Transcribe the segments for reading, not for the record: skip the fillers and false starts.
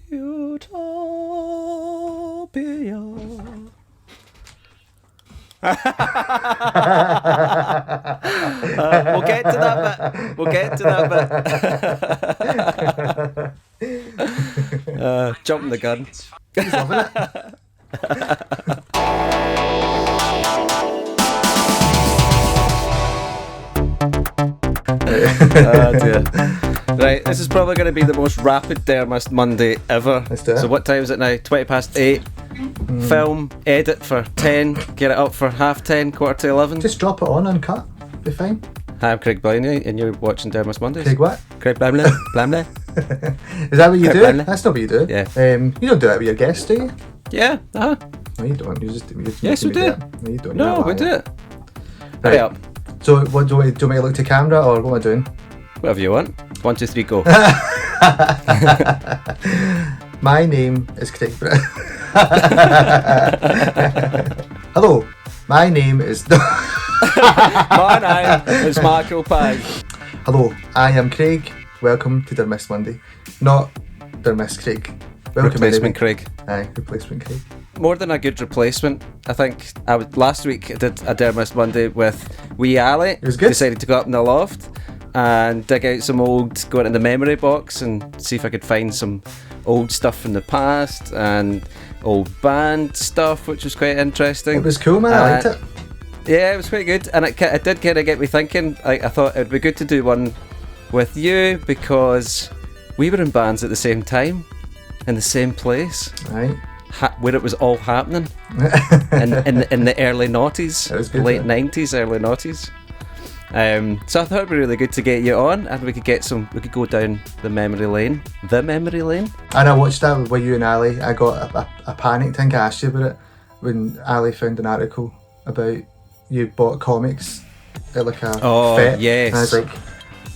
Utopia. We'll get to that bit. Jumping the gun. He's loving it. Oh dear. Right, this is probably going to be the most rapid Dermast Monday ever. Let's do it. So what time is it now? 8:20. Film, edit for 10, get it up for 10:30, 11:15. Just drop it on uncut. Be fine. Hi, I'm Craig Brownlie, and you're watching Dermast Mondays. Craig what? Craig Brownlie. Brownlie. Is that what you Craig do? Brownlie. That's not what you do. Yeah. You don't do it with your guests, do you? Yeah, No, you don't. You just Yes, we do. No, you don't. No, we do it. Right. Hurry up. So, what do you want me to look to camera, or what am I doing? Whatever you want. 1, 2, 3, go. My name is Craig Brown. Hello, my name is. My name is Michael Pye. Hello, I am Craig. Welcome to Dermast Monday. Not Dermast Craig. Welcome Replacement anyway. Craig. Aye, replacement Craig. More than a good replacement. I think last week I did a Dermast Monday with wee Ali. It was good. Decided to go up in the loft and dig out some go into the memory box and see if I could find some old stuff from the past and old band stuff, which was quite interesting. It was cool, man. I liked it. Yeah, it was quite good, and it did kind of get me thinking. I thought it would be good to do one with you because we were in bands at the same time, in the same place, Right. where it was all happening, in the early noughties, That was good, late man. 90s, early noughties. So I thought it'd be really good to get you on, and we could go down the memory lane. And I watched that with you and Ali. I got a panic. I think I asked you about it when Ali found an article about you bought comics at like a fet. Yes. And I was like,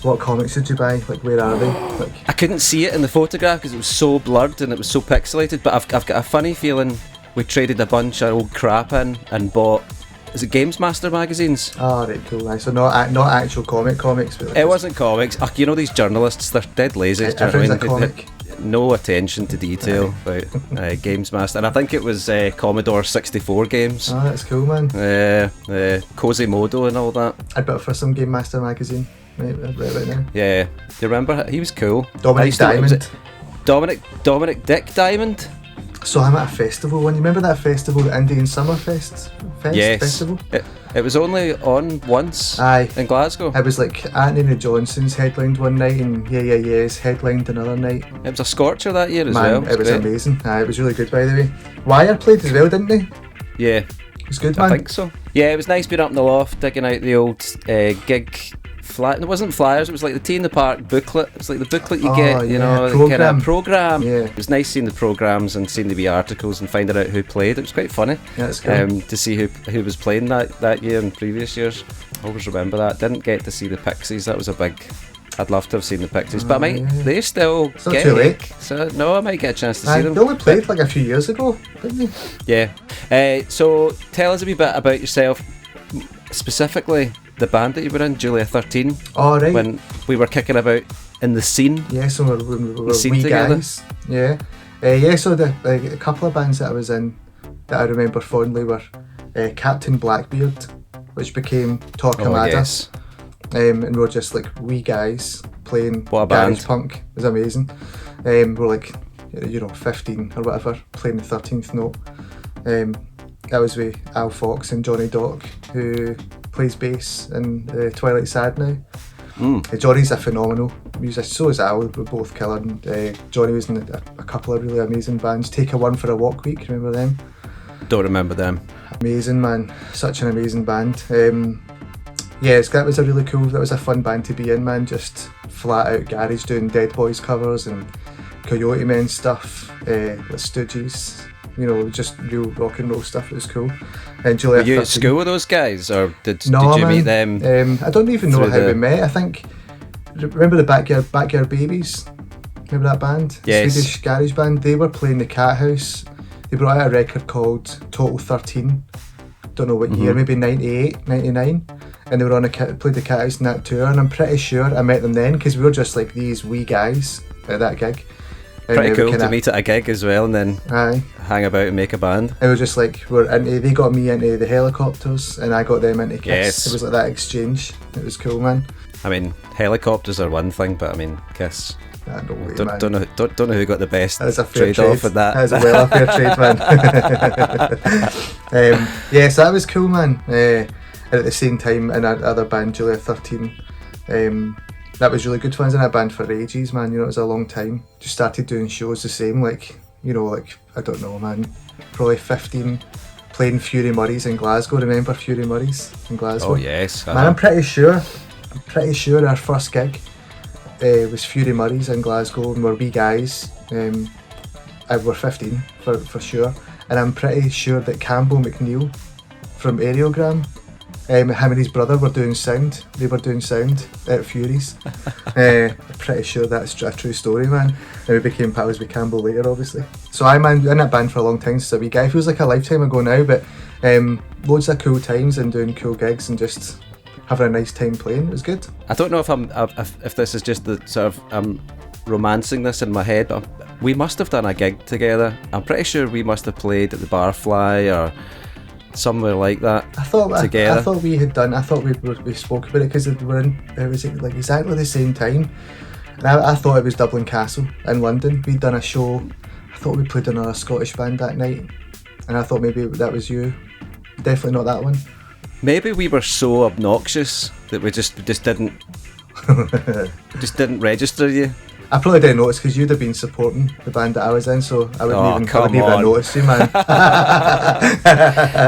what comics did you buy? Like, where are they? Like, I couldn't see it in the photograph because it was so blurred and it was so pixelated, but I've got a funny feeling we traded a bunch of old crap in and bought, is it Games Master magazines? oh, right, cool. Right. So not actual comics. But like It wasn't comics. You know these journalists, they're dead lazy. Do you know what I everything's a mean? They comic. had no attention to detail about Games Master. And I think it was Commodore 64 games. Oh, that's cool, man. Quasimodo and all that. I'd bet for some Game Master magazine right now. Yeah. Do you remember? He was cool. I Dominic used to- was Diamond. it Dominic Dick Diamond? So I'm at a festival one. You remember that festival, the Indian Summer Yes. Festival? It was only on once Aye. in Glasgow. It was like Anthony Johnson's headlined one night and Yeah's headlined another night. It was a scorcher that year as Man, well. it was great. amazing. Aye, it was really good, by the way. Wire played as well, didn't they? Yeah, It was good, I man. think so. Yeah, it was nice being up in the loft, digging out the old gig it wasn't flyers, it was like the Tea in the Park booklet. It was like the booklet you Oh, get, you yeah, know, programme. kind of program. Yeah. It was nice seeing the programs and seeing the wee articles and finding out who played. It was quite funny. Yeah, that's cool. To see who was playing that year and previous years. I always remember that. Didn't get to see the Pixies. That was a big. I'd love to have seen the Pixies, but yeah. they still It's not get too late. So no, I might get a chance to see Aye, them. they only played like a few years ago, didn't they? Yeah. So tell us a wee bit about yourself, specifically the band that you were in, Julia 13, Oh, right. when we were kicking about in the scene. Yeah, so when we were scene wee together. guys. Yeah. So a couple of bands that I was in that I remember fondly were Captain Blackbeard, which became Torquemada. Yes. And we were just like wee guys playing What a garage band. punk. It was amazing. We were like, 15 or whatever, playing the 13th note. That was with Al Fox and Johnny Dock, who plays bass in Twilight Sad now. Johnny's a phenomenal musician, so is Al. We're both killing. Johnny was in a couple of really amazing bands. Take a One for a Walk Week, remember them? Don't remember them. Amazing, man. Such an amazing band. That was that was a fun band to be in, man. Just flat out garage doing Dead Boys covers and Coyote Men stuff, the Stooges, just real rock and roll stuff. It was cool. And Julia Were you at 13. school with those guys, or did you man. meet them? I don't even know through how the- we met. I think, remember the Backyard Babies? Remember that band? Yes. Swedish garage band. They were playing the Cat House. They brought out a record called Total 13. Don't know what year, maybe 98, 99. And they were played the Cat House in that tour. And I'm pretty sure I met them then because we were just like these wee guys at that gig. Pretty cool to meet at a gig as well, and then hang about and make a band. It was just like they got me into the Helicopters, and I got them into Kiss. Yes. It was like that exchange. It was cool, man. I mean, Helicopters are one thing, but I mean, Kiss. Don't know who got the best trade off with that. That was a well fair trade, man. So that was cool, man. And at the same time, in our other band, Julia 13, that was really good fun. I was in a band for ages, man. You know, it was a long time. Just started doing shows the same, like, you know, like, I don't know, man, probably 15, playing Fury Murray's in Glasgow. Remember Fury Murray's in Glasgow? Oh yes. Man, I'm pretty sure our first gig was Fury Murray's in Glasgow, and we're wee guys. We're 15 for sure, and I'm pretty sure that Campbell McNeil from Aerogram, him and his brother were doing sound. They were doing sound at Fury's. I'm pretty sure that's a true story, man. And we became pals with Campbell later, obviously. So I'm in that band for a long time since a wee guy. Feels like a lifetime ago now, but loads of cool times and doing cool gigs and just having a nice time playing. It was good. I don't know if this is just the sort of romancing this in my head, but we must have done a gig together. I'm pretty sure we must have played at the Barfly or somewhere like that. Together. I thought we had done. I thought we spoke about it because it was like exactly the same time. And I thought it was Dublin Castle in London. We'd done a show. I thought we played another Scottish band that night, and I thought maybe that was you. Definitely not that one. Maybe we were so obnoxious that we just didn't register you. I probably didn't notice because you'd have been supporting the band that I was in, so I wouldn't even have noticed you, man.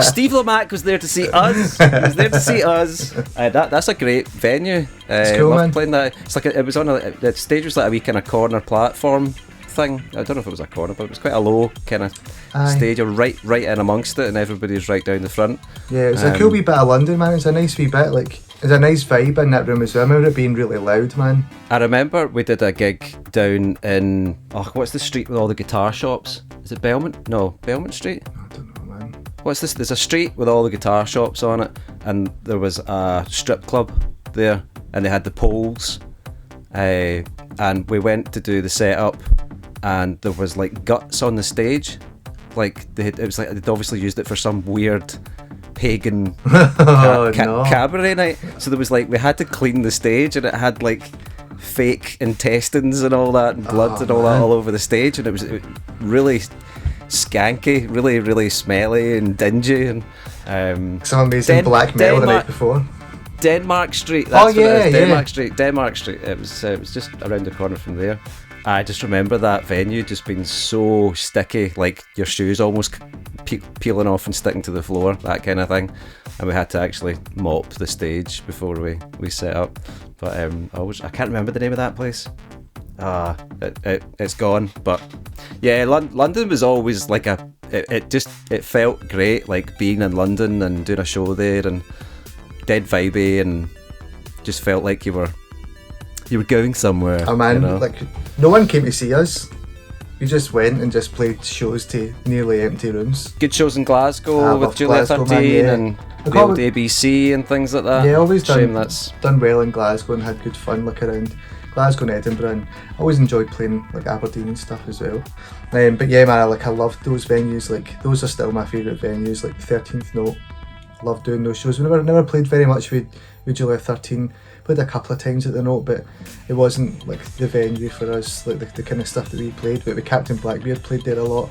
Steve Lamack was there to see us. He was there to see us. That's a great venue. It's cool, man. Playing that. It's like it was on the stage was like a wee kind of corner platform thing. I don't know if it was a corner, but it was quite a low kind of stage. You're right in amongst it, and everybody's right down the front. Yeah, it was a cool wee bit of London, man. It's a nice wee bit, like. There's a nice vibe in that room as well. I remember it being really loud, man. I remember we did a gig down in what's the street with all the guitar shops? Is it Belmont? No, Belmont Street? I don't know, man. What's this? There's a street with all the guitar shops on it, and there was a strip club there, and they had the poles, and we went to do the setup, and there was like guts on the stage, like it was like they'd obviously used it for some weird pagan cabaret night. So there was like, we had to clean the stage, and it had like fake intestines and all that, and blood and all that all over the stage, and it was really skanky, really, really smelly and dingy, and some amazing black metal the night before. Denmark Street. That's Denmark Street. Denmark Street. It was just around the corner from there. I just remember that venue just being so sticky, like your shoes almost peeling off and sticking to the floor, that kind of thing. And we had to actually mop the stage before we set up. But I can't remember the name of that place. It's gone. But yeah, London was always like it felt great, like being in London and doing a show there, and dead vibey, and just felt like you were going somewhere. Oh man, you know? Like no one came to see us. We just went and just played shows to nearly empty rooms. Good shows in Glasgow with Julia 13 and the old ABC and things like that. Yeah, always done well in Glasgow and had good fun like around Glasgow and Edinburgh, and I always enjoyed playing like Aberdeen and stuff as well. But yeah, man, I loved those venues. Like those are still my favourite venues. Like the 13th Note, loved doing those shows. We never played very much with Julia 13. Played a couple of times at the Note, but it wasn't like the venue for us, like the kind of stuff that we played. But with Captain Blackbeard played there a lot.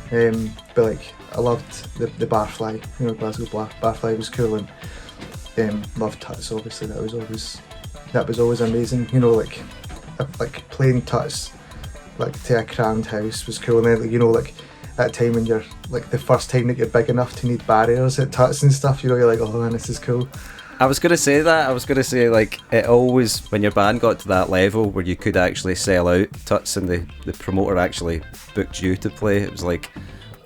But like I loved the Barfly, you know, Glasgow Barfly was cool, and loved Tuts. Obviously, that was always amazing. You know, like playing Tuts like to a crammed house was cool, and then like, you know, like that time when you're like the first time that you're big enough to need barriers at Tuts and stuff. You know, you're like, oh man, this is cool. I was going to say that. I was going to say, like, it always, when your band got to that level where you could actually sell out Tuts and the promoter actually booked you to play, it was like,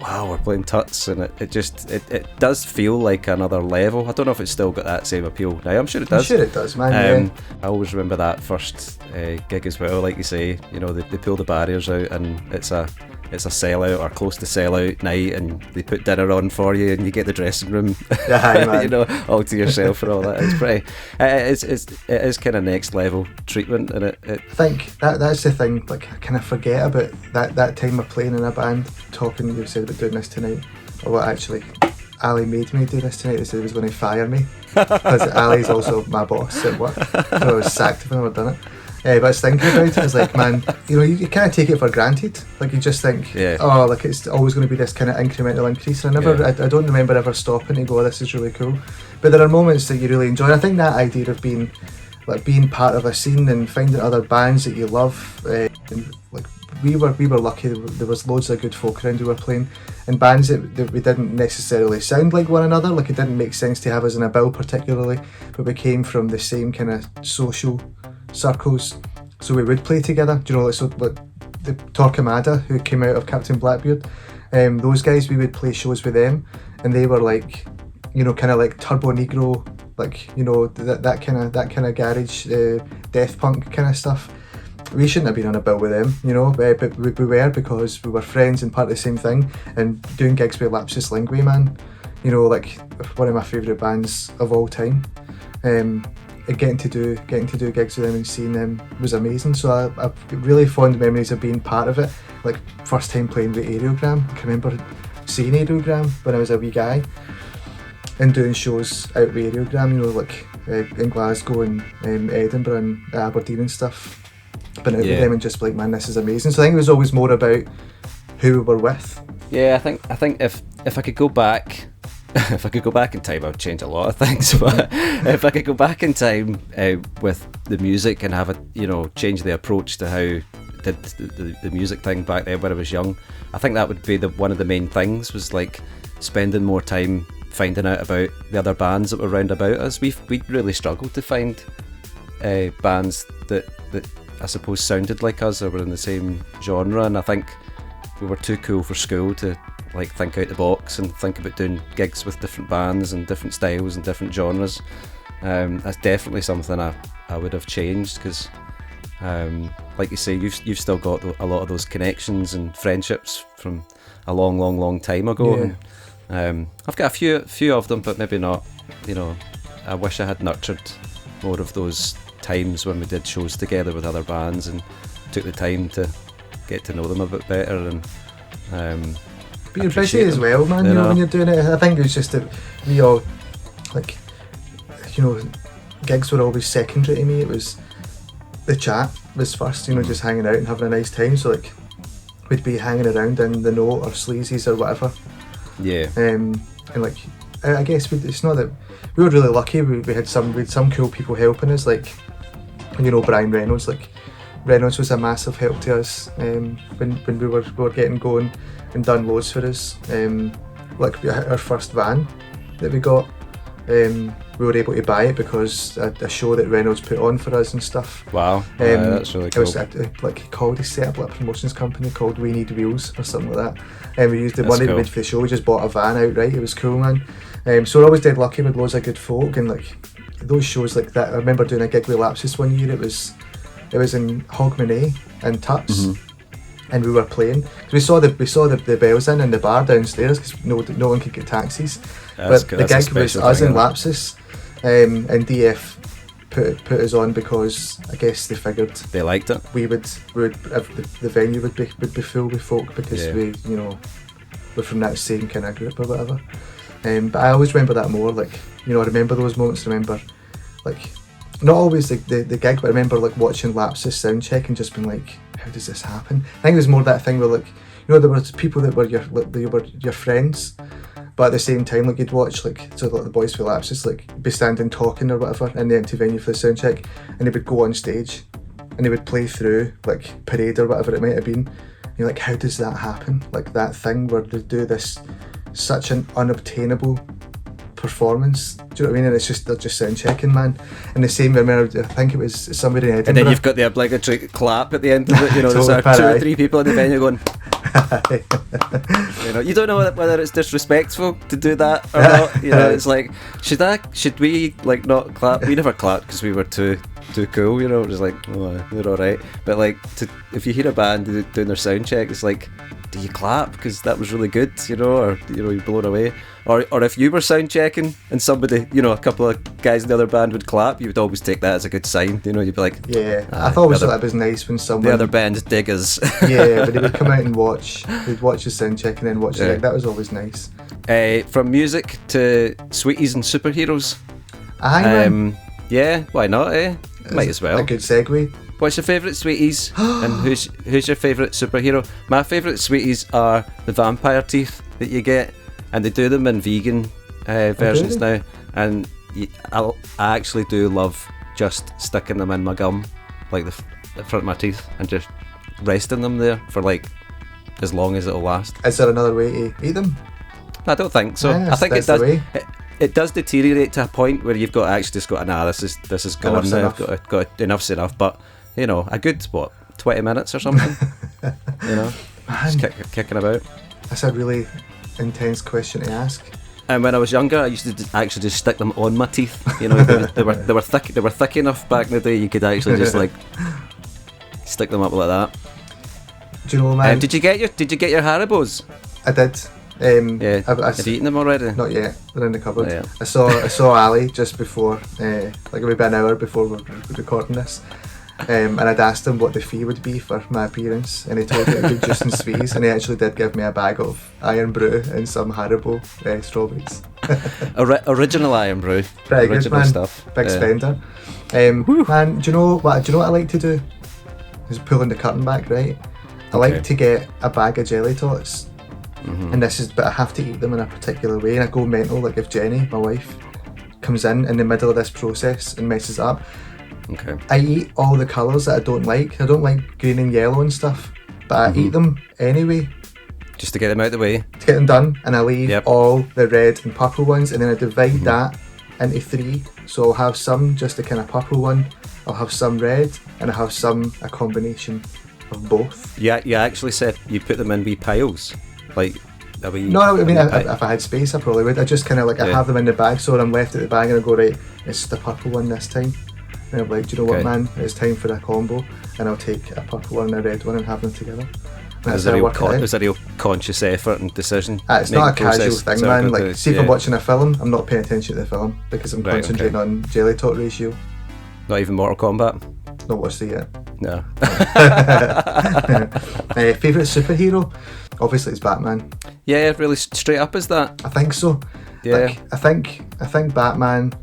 wow, we're playing Tuts, and it does feel like another level. I don't know if it's still got that same appeal now. I'm sure it does. I'm sure it does, man. I always remember that first gig as well. Like you say, you know, they pull the barriers out, and it's a it's a sellout or close to sellout night, and they put dinner on for you, and you get the dressing room, you know, all to yourself and all that. It's pretty. It is kind of next level treatment, and it. I think that's the thing. Like, I kind of forget about that time of playing in a band, talking. You said about doing this tonight, or what actually. Ali made me do this tonight. They said he was going to fire me because Ali's also my boss at work, so I was sacked if I never done it. But I was thinking about it, I was like, man, you know, you kind of take it for granted. Like, you just think, oh, like, it's always going to be this kind of incremental increase. And I don't remember ever stopping to go, oh, this is really cool. But there are moments that you really enjoy. I think that idea of being part of a scene and finding other bands that you love, and like we were lucky. There was loads of good folk around who were playing in bands that we didn't necessarily sound like one another. Like, it didn't make sense to have us in a bill particularly, but we came from the same kind of social circles, so we would play together. Do you know, like the Torquemada, who came out of Captain Blackbeard, those guys, we would play shows with them, and they were like, you know, kind of like Turbo Negro, like, you know, that kind of garage death punk kind of stuff. We shouldn't have been on a bill with them, you know, but we were, because we were friends and part of the same thing, and doing gigs with Lapsus Linguae, man, you know, like one of my favourite bands of all time. Getting to do gigs with them and seeing them was amazing. So I've really fond memories of being part of it. Like, first time playing with Aerogram. I can remember seeing Aerogram when I was a wee guy, and doing shows out with Aerogram, you know, like in Glasgow and Edinburgh and Aberdeen and stuff. Been out with them and just like, man, this is amazing. So I think it was always more about who we were with. Yeah, I think if I could go back. If I could go back in time, I would change a lot of things. But if I could go back in time with the music and have change the approach to how I did the music thing back then when I was young, I think that would be one of the main things, was like spending more time finding out about the other bands that were round about us. We really struggled to find bands that I suppose sounded like us or were in the same genre, and I think we were too cool for school to like think out the box and think about doing gigs with different bands and different styles and different genres. That's definitely something I would have changed, because like you say, you've still got a lot of those connections and friendships from a long time ago. And, I've got a few of them, but maybe not. You know, I wish I had nurtured more of those times when we did shows together with other bands and took the time to get to know them a bit better. And but you're busy as well, man, you know, when you're doing it. I think it was just that we all, like, you know, gigs were always secondary to me. It was the chat was first, you know, just hanging out and having a nice time. So like, we'd be hanging around in the Note or Sleazy's or whatever. Yeah. And like, I guess it's not that we were really lucky. We had some cool people helping us, like, you know, Brian Reynolds. Like, Reynolds was a massive help to us when we were getting going, and done loads for us. Like, our first van that we got, we were able to buy it because a show that Reynolds put on for us and stuff. Wow, that's really cool. It was like he called, he set up a promotions company called We Need Wheels or something like that, and we used the money we made for the show. We just bought a van outright. It was cool, man. So we're always dead lucky with loads of good folk, and like those shows like that. I remember doing a gig with Lapsus one year. It was in Hogmanay and Tuts. Mm-hmm. And we were playing. We saw the bells in the bar downstairs because no one could get taxis. But the gig was us and Lapsus, and DF put us on because I guess they figured they liked it. We would the venue would be full with folk because we, you know, we're from that same kind of group or whatever. But I always remember that more, like, you know, I remember those moments. I remember, like, not always the gig, but I remember like watching Lapsus soundcheck and just being like, how does this happen? I think it was more that thing where, like, you know, there were people that were your friends, but at the same time, like, you'd watch, like, so like the boys for Lapsus, like, be standing talking or whatever in the empty venue for the soundcheck, and they would go on stage and they would play through like Parade or whatever it might have been. And you're like, how does that happen? Like, that thing where they do this such an unobtainable performance, do you know what I mean? And it's just, they're just sound checking, man. And the same, I remember, I think it was somebody in Edinburgh. And then you've got the obligatory clap at the end of it, you know, there's two or three people in the venue going you know, you don't know whether it's disrespectful to do that or not, you know. It's like, should we like not clap? We never clapped because we were too cool, you know. It was like, oh, they're alright. But like, if you hear a band doing their sound check, it's like, do you clap because that was really good, or you're blown away, or if you were sound checking and somebody, a couple of guys in the other band would clap, you would always take that as a good sign. You'd be like, yeah. I thought it was nice when someone, the other band's diggers. yeah, but they would come out and they'd watch the sound check and then watch the gig. That was always nice. From music to sweeties and superheroes. Aye, yeah, why not? Might as well. A good segue. What's your favourite sweeties? And who's your favourite superhero? My favourite sweeties are the vampire teeth that you get, and they do them in vegan versions now. And I actually do love just sticking them in my gum, like the front of my teeth, and just resting them there for like as long as it'll last. Is there another way to eat them? I don't think so. Yeah, I think it does. It does deteriorate to a point where you've got actually just got, this is gone Enough's now. enough. I've got enough's enough. But a good 20 minutes or something. Just kicking about. That's a really intense question to ask. And when I was younger, I used to actually just stick them on my teeth. They were thick. They were thick enough back in the day. You could actually just like stick them up like that. Do you know, man? Did you get your Haribos? I did. Yeah. Have you eaten them already? Not yet. They're in the cupboard. Oh, yeah. I saw Ali just before, like maybe an hour before we're recording this, and I'd asked him what the fee would be for my appearance, and he told me it would be juice and sweets, and he actually did give me a bag of Iron Brew and some Haribo strawberries. Original Iron Brew. Pretty Original good, man. Stuff. Big spender. Man, do you know what I like to do? Is pulling the curtain back, right? I like to get a bag of jelly tots. And but I have to eat them in a particular way, and I go mental. Like if Jenny, my wife, comes in the middle of this process and messes it up, I eat all the colours that I don't like. I don't like green and yellow and stuff, but I eat them anyway. Just to get them out of the way. To get them done, and I leave all the red and purple ones, and then I divide that into 3. So I'll have some just the kind of purple one, I'll have some red, and I'll have a combination of both. Yeah, you actually said you put them in wee piles. Like, no, I mean, if I had space, I probably would. I just kind of I have them in the bag, so when I'm left at the bag and I go, right, it's the purple one this time. And I'm like, do you know what, man? It's time for a combo, and I'll take a purple one and a red one and have them together. There's a real conscious effort and decision. It's not a casual thing, man. Like, see if I'm watching a film, I'm not paying attention to the film because I'm concentrating on jelly tot ratio. Not even Mortal Kombat? Not watched it yet. No. Favourite superhero? Obviously it's Batman. Yeah, really straight up is that? I think so. Yeah. I think Batman,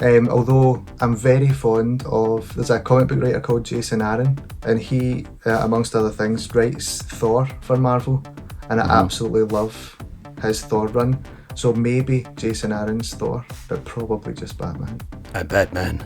although I'm very fond of, there's a comic book writer called Jason Aaron, and he, amongst other things, writes Thor for Marvel, and I absolutely love his Thor run. So maybe Jason Aaron's Thor, but probably just Batman. A Batman.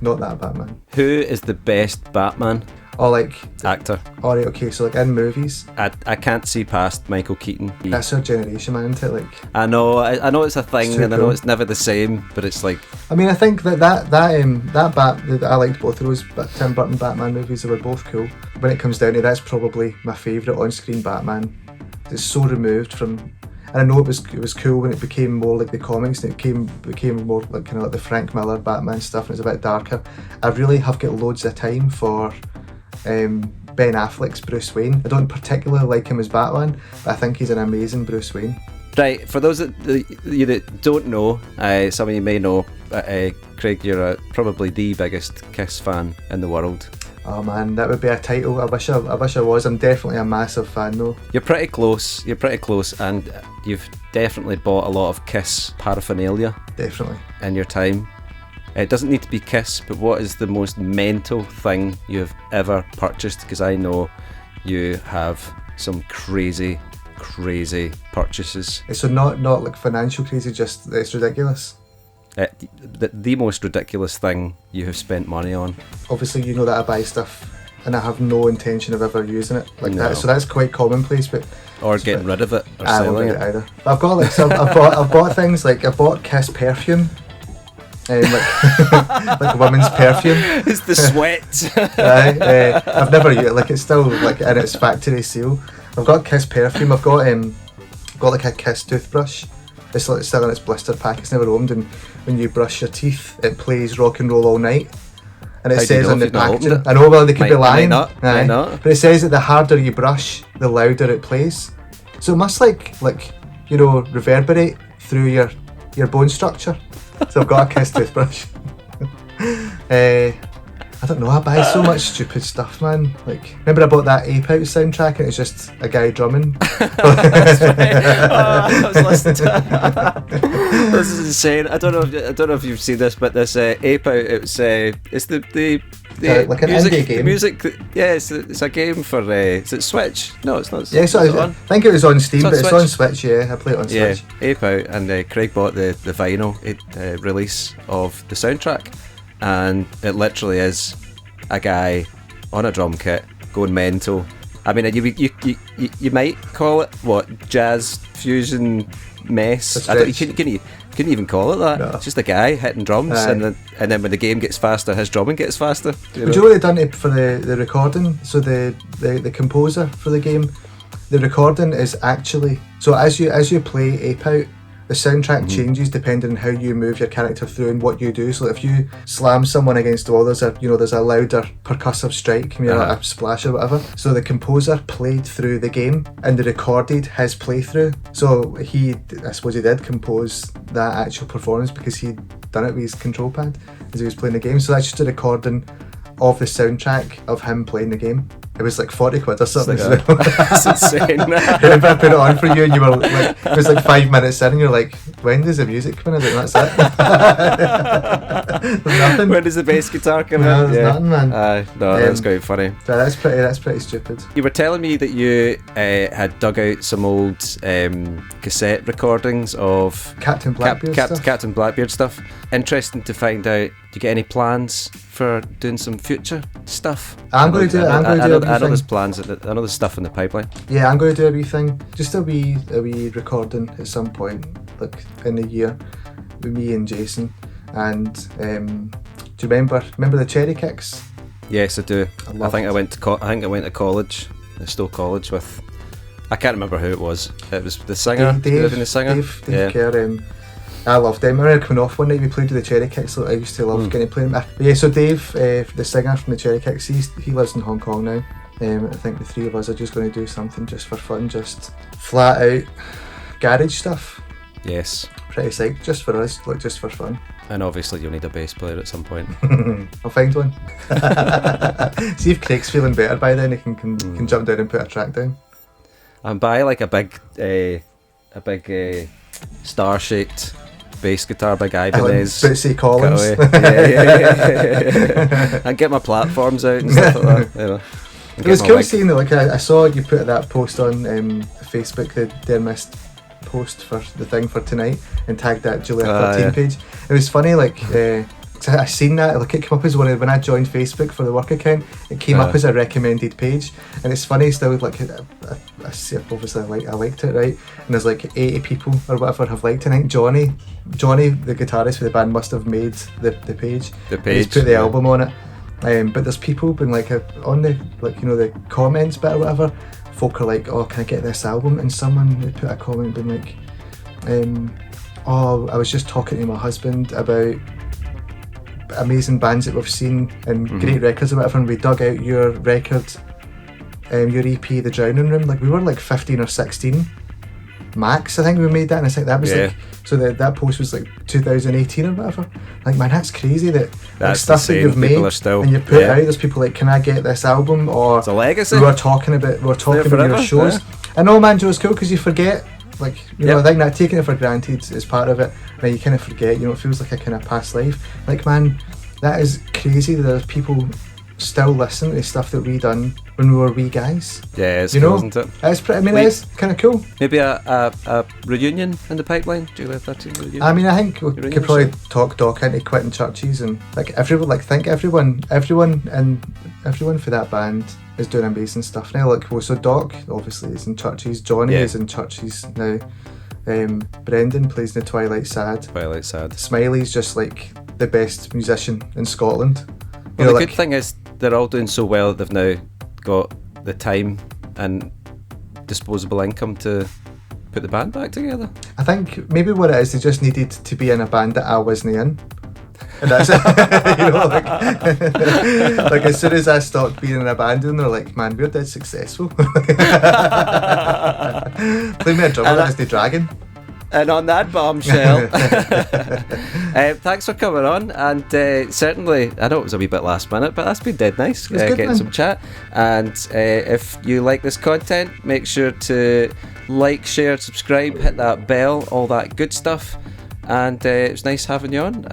Not that Batman. Who is the best Batman? Or like actor. Alright, okay, so like in movies, I can't see past Michael Keaton. That's our generation, man, isn't it? Like, I know it's a thing, and I know cool. it's never the same, but it's like, I mean, I think that I liked both of those Tim Burton Batman movies. They were both cool. When it comes down to it, that's probably my favourite on-screen Batman. It's so removed from, and I know it was cool when it became more like the comics, and it became more like kind of like the Frank Miller Batman stuff, and it's a bit darker. I really have got loads of time for Ben Affleck's Bruce Wayne. I don't particularly like him as Batman, but I think he's an amazing Bruce Wayne. Right, for those that don't know, some of you may know, Craig, you're probably the biggest Kiss fan in the world. Oh man, that would be a title. I wish I was. I'm definitely a massive fan though. You're pretty close, and you've definitely bought a lot of Kiss paraphernalia. Definitely. In your time. It doesn't need to be Kiss, but what is the most mental thing you've ever purchased? Because I know you have some crazy purchases. So not like financial crazy, just it's ridiculous. The most ridiculous thing you have spent money on. Obviously, you know that I buy stuff and I have no intention of ever using it like that. So that's quite commonplace. But getting rid of it or I selling won't get it either. But I've got I've bought things like I bought Kiss perfume. Like women's perfume. It's the sweat. I've never used it. Like it's still like in its factory seal. I've got Kiss perfume. I've got like a Kiss toothbrush. It's like still in its blister pack. It's never opened. And when you brush your teeth, it plays Rock and Roll All Night. And it says on the packaging. I know, well, they could be lying. Might not. But it says that the harder you brush, the louder it plays. So it must reverberate through your bone structure. So I've got a Kiss toothbrush. I don't know, I buy so much stupid stuff, man. Like, remember I bought that Ape Out soundtrack and it's just a guy drumming? That's right. I was listening to that. This is insane. I don't know if you've seen this, but this Ape Out, it's the like an music, indie game. The music, it's a game for, is it Switch? No, it's not. Yeah, so I think it was on Steam, but it's on Switch, yeah. I play it on Switch. Yeah, Ape Out, and Craig bought the vinyl release of the soundtrack, and it literally is a guy on a drum kit going mental. I mean, you might call it what, jazz fusion mess. You couldn't even call it that. No. It's just a guy hitting drums, and then when the game gets faster, his drumming gets faster. Do you know what they've done for the recording? So the composer for the game, the recording is actually, so as you play Ape Out, the soundtrack changes depending on how you move your character through and what you do. So if you slam someone against the wall, there's a louder percussive strike, like a splash or whatever. So the composer played through the game and they recorded his playthrough. So I suppose he did compose that actual performance because he'd done it with his control pad as he was playing the game. So that's just a recording of the soundtrack of him playing the game. It was like 40 quid or something. That's insane. If I put it on for you and you were like, it was like 5 minutes in and you're like, when does the music come in? I was like, that's it. There's nothing. When does the bass guitar come in? There's nothing, man. No, that's quite funny. That's pretty stupid. You were telling me that you had dug out some old cassette recordings of Captain Blackbeard stuff. Captain Blackbeard stuff. Interesting to find out. Do you get any plans for doing some future stuff? I'm going to do it. I know there's plans. I know there's stuff in the pipeline. Yeah, I'm going to do a wee thing. Just a wee recording at some point, like in the year, with me and Jason. And do you remember the Cherry Kicks? Yes, I do. I think I went to college, Stowe College, with, I can't remember who it was. It was the singer. Dave Yeah. Kerr, I loved them. I remember coming off one night we played with the Cherry Kicks. So I used to love getting to play them. Yeah, so Dave, the singer from the Cherry Kicks, he lives in Hong Kong now. I think the three of us are just going to do something just for fun, just flat out garage stuff. Yes. Pretty psyched, just for us, like just for fun. And obviously you'll need a bass player at some point. I'll find one. See if Craig's feeling better by then, he can jump down and put a track down. And buy like a big star-shaped bass guitar by Ibanez. Bootsy Collins. Yeah. And get my platforms out and stuff like that. You know. It was cool seeing that. Like I saw you put that post on Facebook, the Dare Missed post for the thing for tonight, and tagged that Julia 13 page. It was funny, like I seen that, like it came up as when I joined Facebook for the work account, it came up as a recommended page, and it's funny still, like I see, obviously I liked it, right, and there's like 80 people or whatever have liked it. I think Johnny the guitarist for the band must have made the page. He's put the album on it, but there's people been like on the, like, you know, the comments bit or whatever, folk are like, oh, can I get this album? And someone put a comment being like, oh, I was just talking to my husband about amazing bands that we've seen and great records or whatever, and we dug out your record, your EP, The Drowning Room. Like we were like 15 or 16 max, I think we made that, and I think that was like, so that post was like 2018 or whatever. Like, man, that's crazy that like, stuff that you've made and you put out, there's people like, can I get this album? Or it's a legacy. We were talking about your shows. I know, man, Joe, it's cool because you forget, like, you know, I think that taking it for granted is part of it, and you kind of forget, you know, it feels like a kind of past life. Like, man, that is crazy that there's people still listen to stuff that we done when we were wee guys. Yeah, it's cool, know? Isn't it? It's pretty, I mean, it is kind of cool. Maybe a reunion in the pipipeline? Julia 13 reunion? I mean, I think we could probably talk Doc into quitting churches, and like everyone, like think everyone for that band is doing amazing stuff now. Like, well, so Doc obviously is in churches, Johnny is in churches now, Brendan plays in the Twilight Sad. Smiley's just like the best musician in Scotland. Well, the good thing is they're all doing so well that they've now got the time and disposable income to put the band back together. I think maybe what it is, they just needed to be in a band that I wasn't in. And that's it. You know, like as soon as I stopped being in a band, and they're like, man, we're dead successful. Play me a drummer as the dragon. And on that bombshell, thanks for coming on. And certainly, I know it was a wee bit last minute, but that's been dead nice. Getting some chat. And if you like this content, make sure to like, share, subscribe, hit that bell, all that good stuff. And it was nice having you on.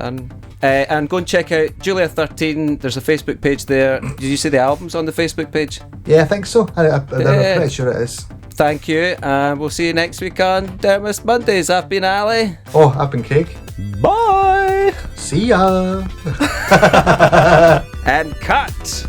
And go and check out Julia 13. There's a Facebook page there. Did you see the albums on the Facebook page? Yeah, I think so. I'm pretty sure it is. Thank you, and we'll see you next week on Dermis Mondays. I've been Ali. Oh, I've been Craig. Bye. See ya. And cut.